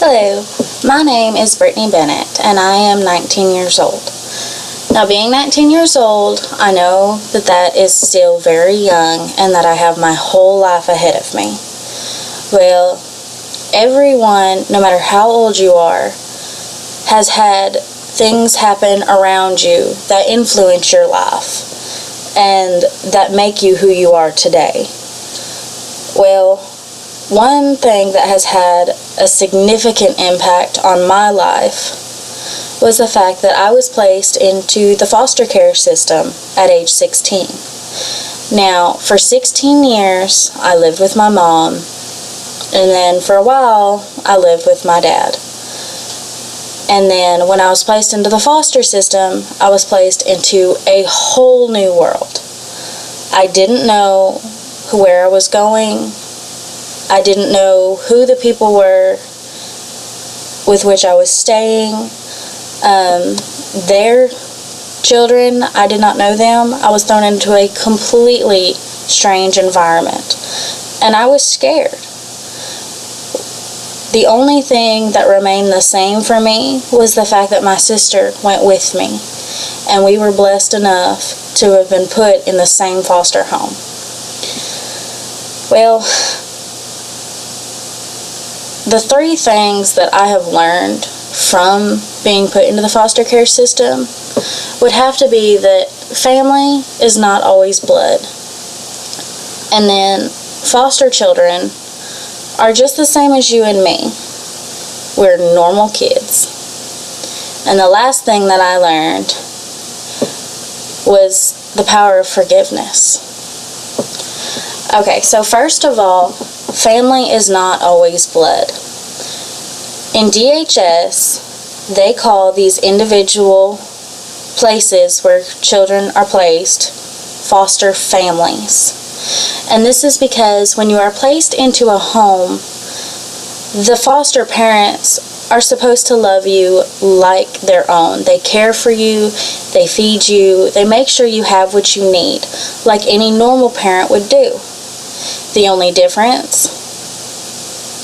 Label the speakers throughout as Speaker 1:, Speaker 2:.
Speaker 1: Hello, my name is Brittany Bennett, and I am 19 years old. Now, being 19 years old, I know that that is still very young and that I have my whole life ahead of me. Well, everyone, no matter how old you are, has had things happen around you that influence your life and that make you who you are today. Well, one thing that has had a significant impact on my life was the fact that I was placed into the foster care system at age 16. Now, for 16 years, I lived with my mom, and then for a while, I lived with my dad. And then when I was placed into the foster system, I was placed into a whole new world. I didn't know where I was going. I didn't know who the people were with which I was staying. Their children, I did not know them. I was thrown into a completely strange environment, and I was scared. The only thing that remained the same for me was the fact that my sister went with me, and we were blessed enough to have been put in the same foster home. Well, the three things that I have learned from being put into the foster care system would have to be that family is not always blood. And then foster children are just the same as you and me. We're normal kids. And the last thing that I learned was the power of forgiveness. Okay, so first of all, family is not always blood. In DHS, they call these individual places where children are placed foster families. And this is because when you are placed into a home, the foster parents are supposed to love you like their own. They care for you, they feed you, they make sure you have what you need, like any normal parent would do. The only difference,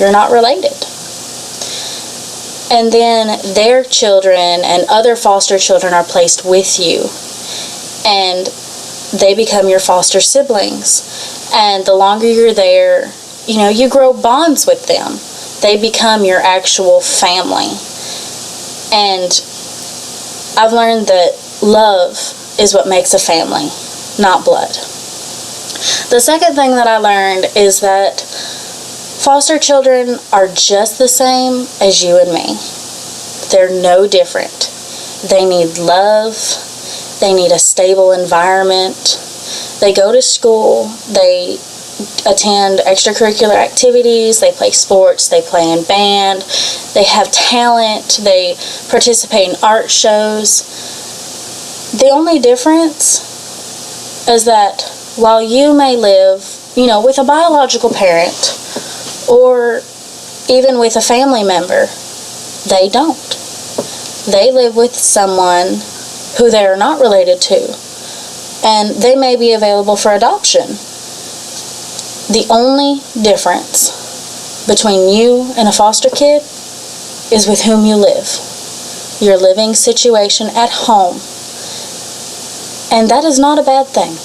Speaker 1: you're not related. And then their children and other foster children are placed with you, and they become your foster siblings. And the longer you're there, you grow bonds with them. They become your actual family. And I've learned that love is what makes a family, not blood. The second thing that I learned is that foster children are just the same as you and me. They're no different. They need love. They need a stable environment. They go to school. They attend extracurricular activities. They play sports. They play in band. They have talent. They participate in art shows. The only difference is that while you may live, with a biological parent or even with a family member, they don't. They live with someone who they are not related to, and they may be available for adoption. The only difference between you and a foster kid is with whom you live, your living situation at home. And that is not a bad thing.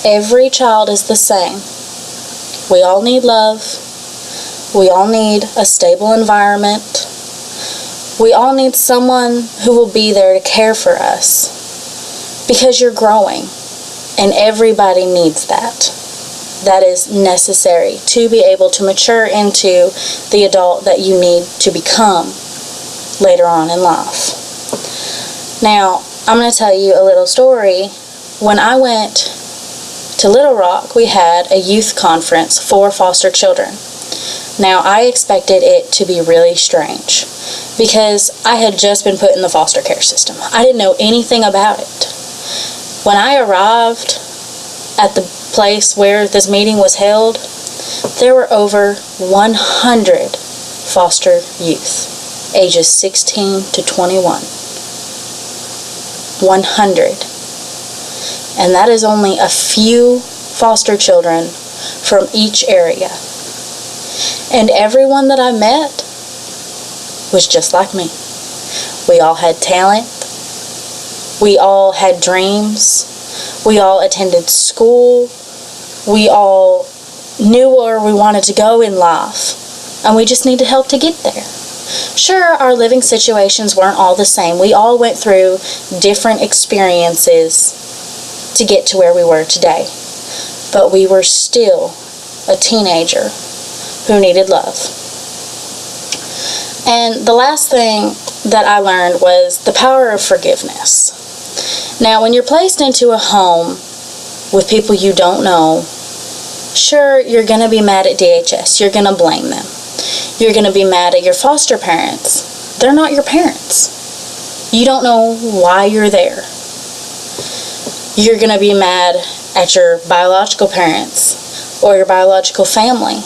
Speaker 1: Every child is the same. We all need love. We all need a stable environment. We all need someone who will be there to care for us, because you're growing, and everybody needs that. That is necessary to be able to mature into the adult that you need to become later on in life. Now, I'm going to tell you a little story. When I went to Little Rock, we had a youth conference for foster children. Now, I expected it to be really strange because I had just been put in the foster care system. I didn't know anything about it. When I arrived at the place where this meeting was held, there were over 100 foster youth, ages 16 to 21. 100. And that is only a few foster children from each area. And everyone that I met was just like me. We all had talent. We all had dreams. We all attended school. We all knew where we wanted to go in life. And we just needed help to get there. Sure, our living situations weren't all the same. We all went through different experiences to get to where we were today. But we were still a teenager who needed love. And the last thing that I learned was the power of forgiveness. Now, when you're placed into a home with people you don't know, sure, you're going to be mad at DHS. You're going to blame them. You're going to be mad at your foster parents. They're not your parents. You don't know why you're there. You're going to be mad at your biological parents or your biological family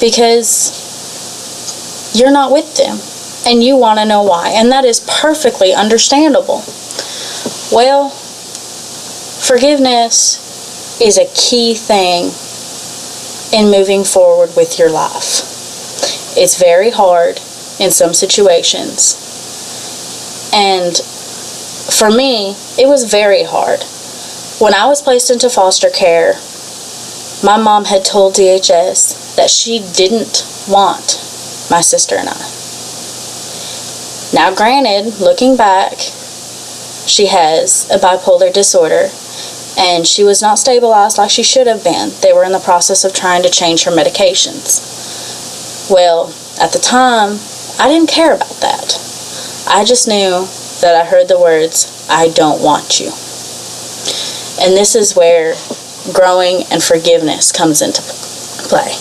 Speaker 1: because you're not with them and you want to know why. And that is perfectly understandable. Well, forgiveness is a key thing in moving forward with your life. It's very hard in some situations. And for me, it was very hard. When I was placed into foster care, my mom had told DHS that she didn't want my sister and I. Now, granted, looking back, she has a bipolar disorder, and she was not stabilized like she should have been. They were in the process of trying to change her medications. Well, at the time, I didn't care about that. I just knew that I heard the words, "I don't want you." And this is where growing and forgiveness comes into play.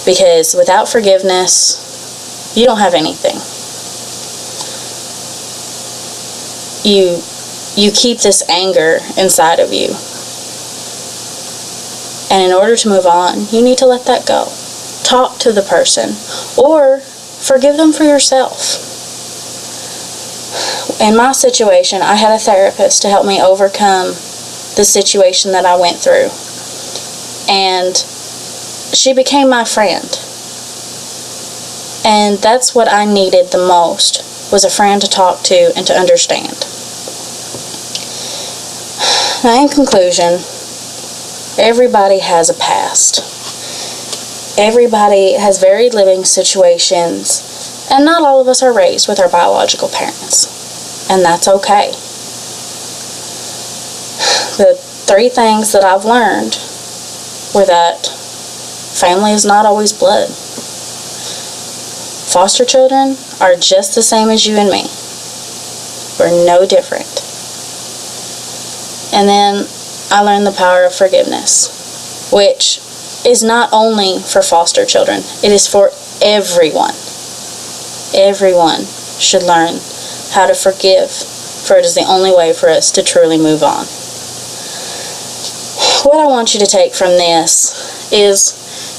Speaker 1: Because without forgiveness, you don't have anything. You keep this anger inside of you. And in order to move on, you need to let that go. Talk to the person or forgive them for yourself. In my situation, I had a therapist to help me overcome the situation that I went through. And she became my friend. And that's what I needed the most, was a friend to talk to and to understand. Now, in conclusion, everybody has a past. Everybody has varied living situations, and not all of us are raised with our biological parents. And that's okay. The 3 things that I've learned were that family is not always blood. Foster children are just the same as you and me. We're no different. And then I learned the power of forgiveness, which is not only for foster children, it is for everyone. Everyone should learn how to forgive, for it is the only way for us to truly move on. What I want you to take from this is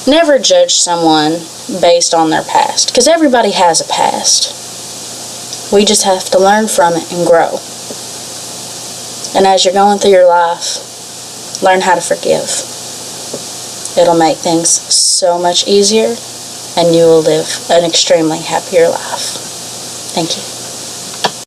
Speaker 1: never judge someone based on their past, because everybody has a past. We just have to learn from it and grow. And as you're going through your life, learn how to forgive. It'll make things so much easier, and you will live an extremely happier life. Thank you.